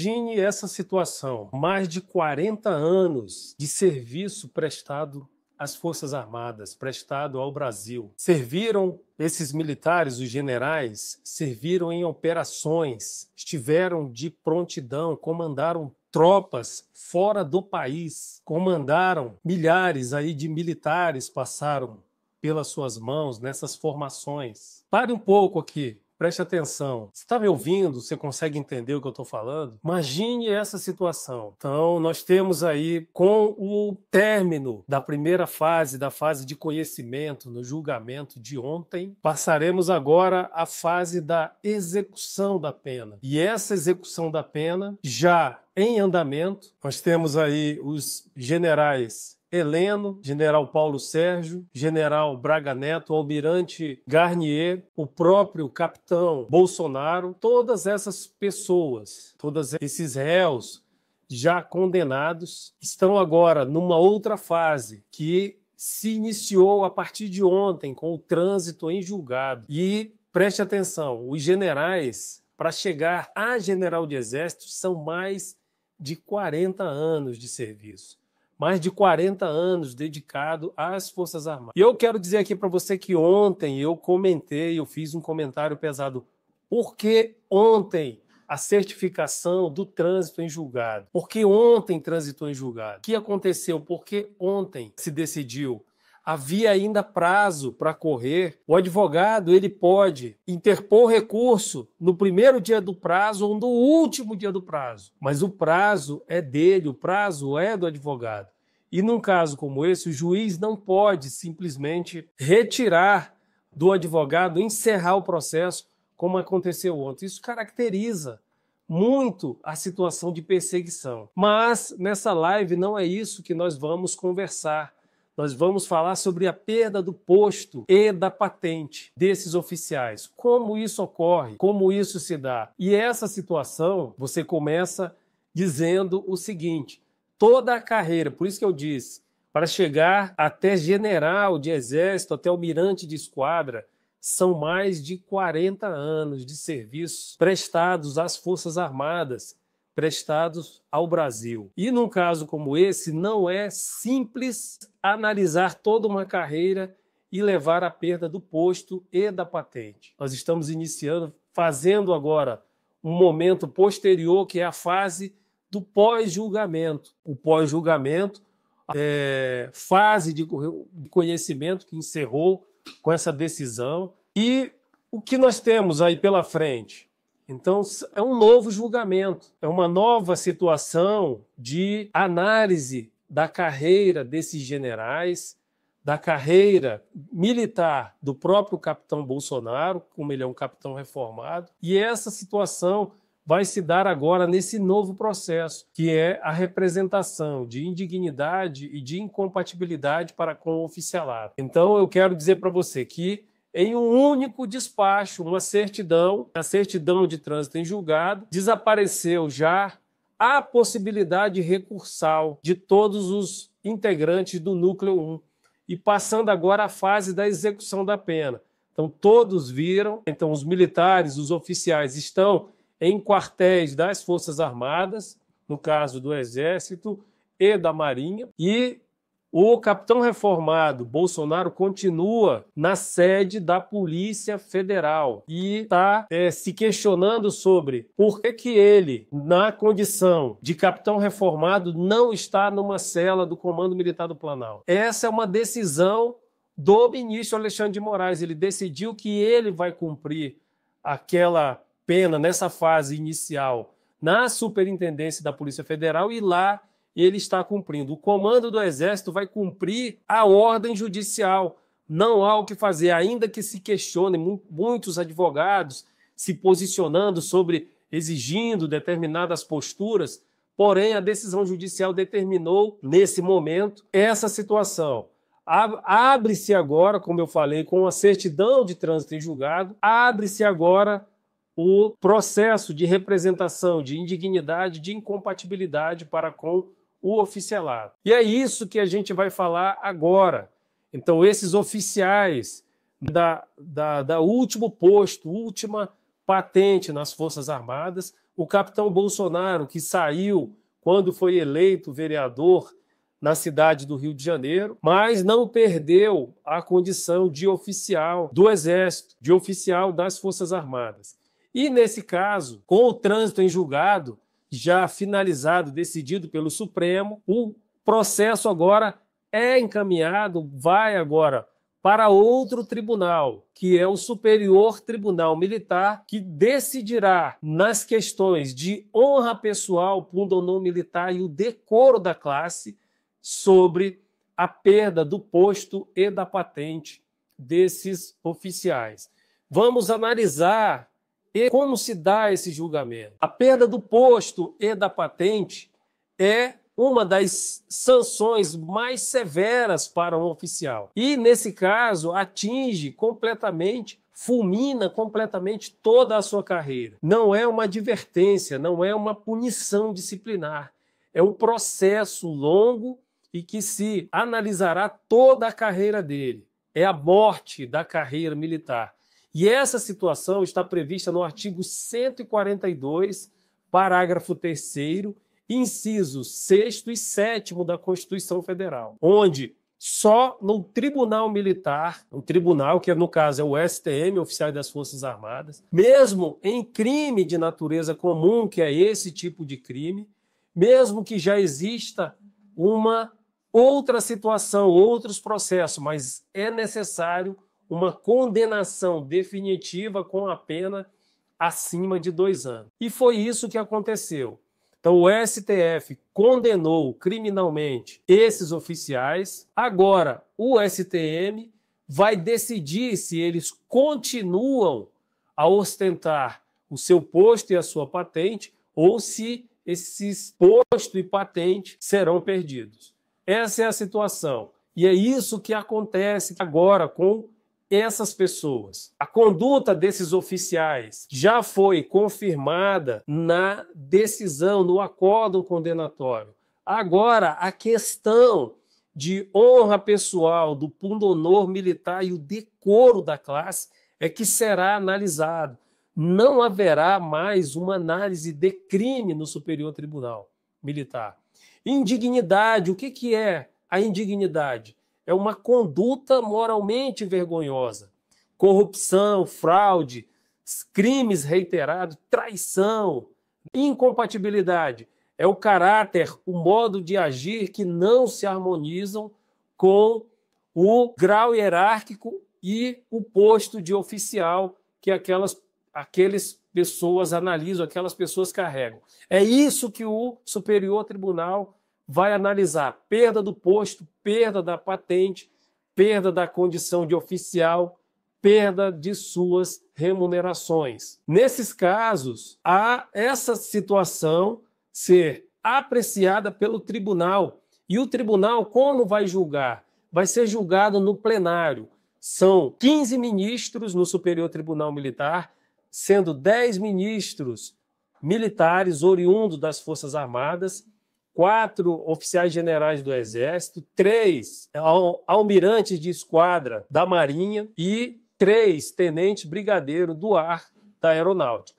Imagine essa situação, mais de 40 anos de serviço prestado às Forças Armadas, prestado ao Brasil. Esses militares, os generais, serviram em operações, estiveram de prontidão, comandaram tropas fora do país, comandaram milhares aí de militares, passaram pelas suas mãos nessas formações. Pare um pouco aqui. Preste atenção. Você está me ouvindo? Você consegue entender o que eu estou falando? Imagine essa situação. Então, nós temos aí, com o término da primeira fase, da fase de conhecimento, no julgamento de ontem, passaremos agora à fase da execução da pena. E essa execução da pena, já em andamento, nós temos aí os generais Heleno, general Paulo Sérgio, general Braga Neto, almirante Garnier, o próprio capitão Bolsonaro, todas essas pessoas, todos esses réus já condenados, estão agora numa outra fase que se iniciou a partir de ontem com o trânsito em julgado. E preste atenção, os generais, para chegar a general de exército, são mais de 40 anos de serviço. Mais de 40 anos dedicado às Forças Armadas. E eu quero dizer aqui para você que ontem eu fiz um comentário pesado. Por que ontem a certificação do trânsito em julgado? Por que ontem transitou em julgado? O que aconteceu? Por que ontem se decidiu? Havia ainda prazo para correr. O advogado ele pode interpor recurso no primeiro dia do prazo ou no último dia do prazo. Mas o prazo é dele, o prazo é do advogado. E num caso como esse, o juiz não pode simplesmente retirar do advogado, encerrar o processo, como aconteceu ontem. Isso caracteriza muito a situação de perseguição. Mas nessa live não é isso que nós vamos conversar. Nós vamos falar sobre a perda do posto e da patente desses oficiais. Como isso ocorre, como isso se dá. E essa situação, você começa dizendo o seguinte, toda a carreira, por isso que eu disse, para chegar até general de exército, até almirante de esquadra, são mais de 40 anos de serviço prestados às Forças Armadas, prestados ao Brasil. E num caso como esse, não é simples analisar toda uma carreira e levar à perda do posto e da patente. Nós estamos iniciando, fazendo agora um momento posterior, que é a fase do pós-julgamento. O pós-julgamento é fase de conhecimento que encerrou com essa decisão. E o que nós temos aí pela frente? Então, é um novo julgamento, é uma nova situação de análise da carreira desses generais, da carreira militar do próprio capitão Bolsonaro, como ele é um capitão reformado, e essa situação vai se dar agora nesse novo processo, que é a representação de indignidade e de incompatibilidade para com o oficialato. Então, eu quero dizer para você que em um único despacho, a certidão de trânsito em julgado, desapareceu já a possibilidade recursal de todos os integrantes do Núcleo 1 e passando agora à fase da execução da pena. Então, todos viram, então os militares, os oficiais estão em quartéis das Forças Armadas, no caso do Exército e da Marinha, e o capitão reformado Bolsonaro continua na sede da Polícia Federal e está se questionando sobre por que ele, na condição de capitão reformado, não está numa cela do Comando Militar do Planalto. Essa é uma decisão do ministro Alexandre de Moraes. Ele decidiu que ele vai cumprir aquela pena nessa fase inicial na Superintendência da Polícia Federal e lá ele está cumprindo. O comando do Exército vai cumprir a ordem judicial. Não há o que fazer, ainda que se questionem muitos advogados se posicionando sobre, exigindo determinadas posturas, porém a decisão judicial determinou, nesse momento, essa situação. Abre-se agora, como eu falei, com a certidão de trânsito em julgado, abre-se agora o processo de representação de indignidade, de incompatibilidade para com o oficialato. E é isso que a gente vai falar agora. Então, esses oficiais da último posto, última patente nas Forças Armadas, o capitão Bolsonaro, que saiu quando foi eleito vereador na cidade do Rio de Janeiro, mas não perdeu a condição de oficial do Exército, de oficial das Forças Armadas. E, nesse caso, com o trânsito em julgado, já finalizado, decidido pelo Supremo, o processo agora é encaminhado, vai agora para outro tribunal, que é o Superior Tribunal Militar, que decidirá nas questões de honra pessoal, pundonor militar e o decoro da classe sobre a perda do posto e da patente desses oficiais. Vamos analisar como se dá esse julgamento. A perda do posto e da patente é uma das sanções mais severas para um oficial. E, nesse caso, atinge completamente, fulmina completamente toda a sua carreira. Não é uma advertência, não é uma punição disciplinar. É um processo longo e que se analisará toda a carreira dele. É a morte da carreira militar. E essa situação está prevista no artigo 142, parágrafo 3º, incisos 6º e 7º da Constituição Federal, onde só no Tribunal Militar, um tribunal que no caso é o STM, Oficiais das Forças Armadas, mesmo em crime de natureza comum, que é esse tipo de crime, mesmo que já exista uma outra situação, outros processos, mas é necessário uma condenação definitiva com a pena acima de 2 anos. E foi isso que aconteceu. Então, o STF condenou criminalmente esses oficiais. Agora, o STM vai decidir se eles continuam a ostentar o seu posto e a sua patente ou se esses posto e patente serão perdidos. Essa é a situação. E é isso que acontece agora com essas pessoas. A conduta desses oficiais já foi confirmada na decisão, no acórdão condenatório. Agora, a questão de honra pessoal, do pundonor militar e o decoro da classe é que será analisado. Não haverá mais uma análise de crime no Superior Tribunal Militar. Indignidade, o que é a indignidade? É uma conduta moralmente vergonhosa. Corrupção, fraude, crimes reiterados, traição, incompatibilidade. É o caráter, o modo de agir que não se harmonizam com o grau hierárquico e o posto de oficial que aquelas pessoas analisam, aquelas pessoas carregam. É isso que o Superior Tribunal vai analisar: perda do posto, perda da patente, perda da condição de oficial, perda de suas remunerações. Nesses casos, há essa situação ser apreciada pelo tribunal. E o tribunal, como vai julgar? Vai ser julgado no plenário. São 15 ministros no Superior Tribunal Militar, sendo 10 ministros militares oriundos das Forças Armadas, 4 oficiais generais do Exército, 3 almirantes de esquadra da Marinha e 3 tenentes brigadeiros do ar da Aeronáutica.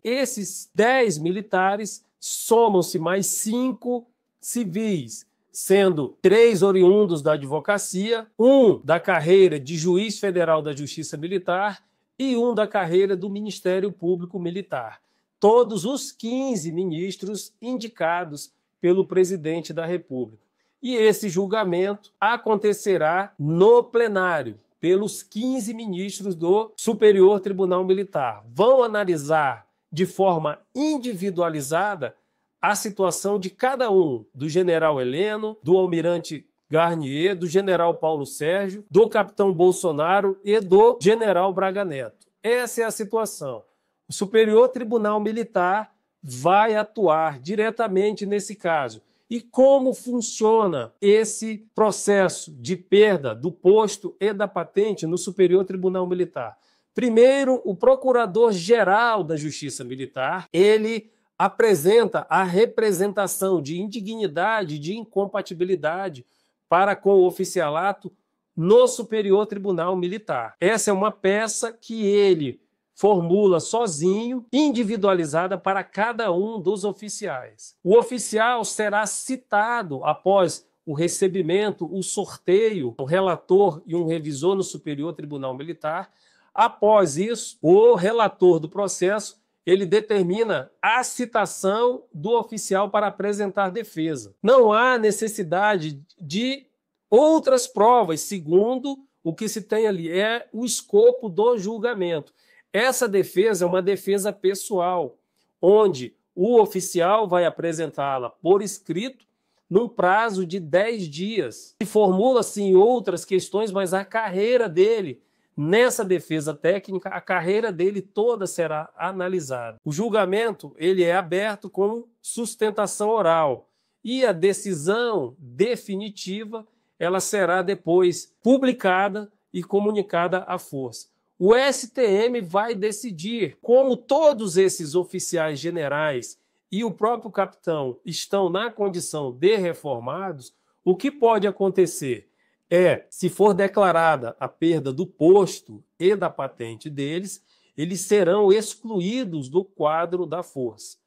Esses 10 militares somam-se mais 5 civis, sendo 3 oriundos da advocacia, 1 da carreira de juiz federal da Justiça Militar e 1 da carreira do Ministério Público Militar. Todos os 15 ministros indicados pelo presidente da República. E esse julgamento acontecerá no plenário, pelos 15 ministros do Superior Tribunal Militar. Vão analisar de forma individualizada a situação de cada um, do general Heleno, do almirante Garnier, do general Paulo Sérgio, do capitão Bolsonaro e do general Braga Neto. Essa é a situação. O Superior Tribunal Militar vai atuar diretamente nesse caso. E como funciona esse processo de perda do posto e da patente no Superior Tribunal Militar? Primeiro, o Procurador-Geral da Justiça Militar, ele apresenta a representação de indignidade, de incompatibilidade para com o oficialato no Superior Tribunal Militar. Essa é uma peça que ele formula sozinho, individualizada para cada um dos oficiais. O oficial será citado após o recebimento, o sorteio, um relator e um revisor no Superior Tribunal Militar. Após isso, o relator do processo ele determina a citação do oficial para apresentar defesa. Não há necessidade de outras provas, segundo o que se tem ali, é o escopo do julgamento. Essa defesa é uma defesa pessoal, onde o oficial vai apresentá-la por escrito num prazo de 10 dias. Se formula, sim, outras questões, mas a carreira dele, nessa defesa técnica, a carreira dele toda será analisada. O julgamento ele é aberto com sustentação oral e a decisão definitiva ela será depois publicada e comunicada à força. O STM vai decidir, como todos esses oficiais generais e o próprio capitão estão na condição de reformados, o que pode acontecer é, se for declarada a perda do posto e da patente deles, eles serão excluídos do quadro da força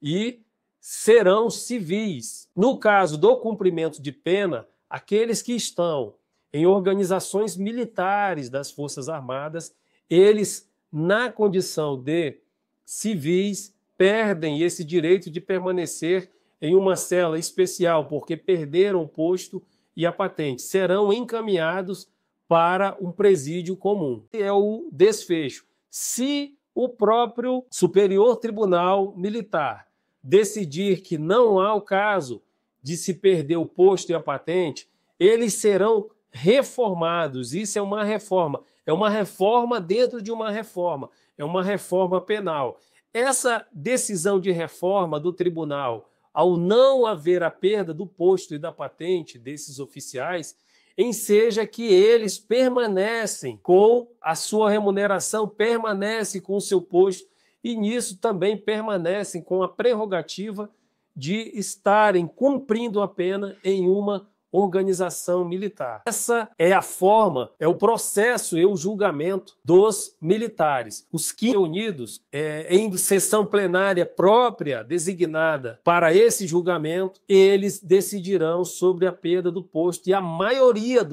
e serão civis. No caso do cumprimento de pena, aqueles que estão em organizações militares das Forças Armadas, eles, na condição de civis, perdem esse direito de permanecer em uma cela especial, porque perderam o posto e a patente. Serão encaminhados para um presídio comum. É o desfecho. Se o próprio Superior Tribunal Militar decidir que não há o caso de se perder o posto e a patente, eles serão reformados. Isso é uma reforma. É uma reforma dentro de uma reforma. É uma reforma penal. Essa decisão de reforma do tribunal, ao não haver a perda do posto e da patente desses oficiais, enseja que eles permanecem com a sua remuneração, permanecem com o seu posto e nisso também permanecem com a prerrogativa de estarem cumprindo a pena em uma organização militar. Essa é a forma, é o processo e o julgamento dos militares. Os que reunidos em sessão plenária própria designada para esse julgamento, eles decidirão sobre a perda do posto e a maioria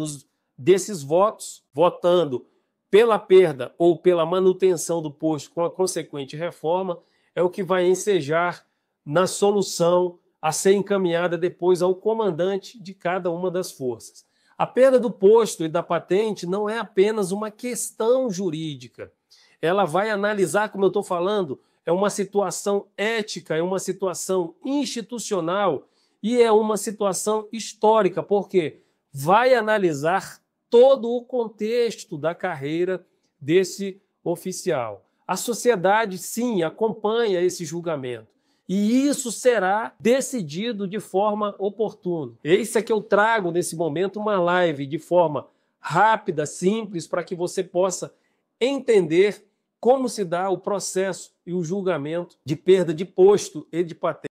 desses votos, votando pela perda ou pela manutenção do posto com a consequente reforma, é o que vai ensejar na solução a ser encaminhada depois ao comandante de cada uma das forças. A perda do posto e da patente não é apenas uma questão jurídica. Ela vai analisar, como eu estou falando, é uma situação ética, é uma situação institucional e é uma situação histórica, porque vai analisar todo o contexto da carreira desse oficial. A sociedade, sim, acompanha esse julgamento. E isso será decidido de forma oportuna. Isso é que eu trago nesse momento uma live de forma rápida, simples, para que você possa entender como se dá o processo e o julgamento de perda de posto e de patente.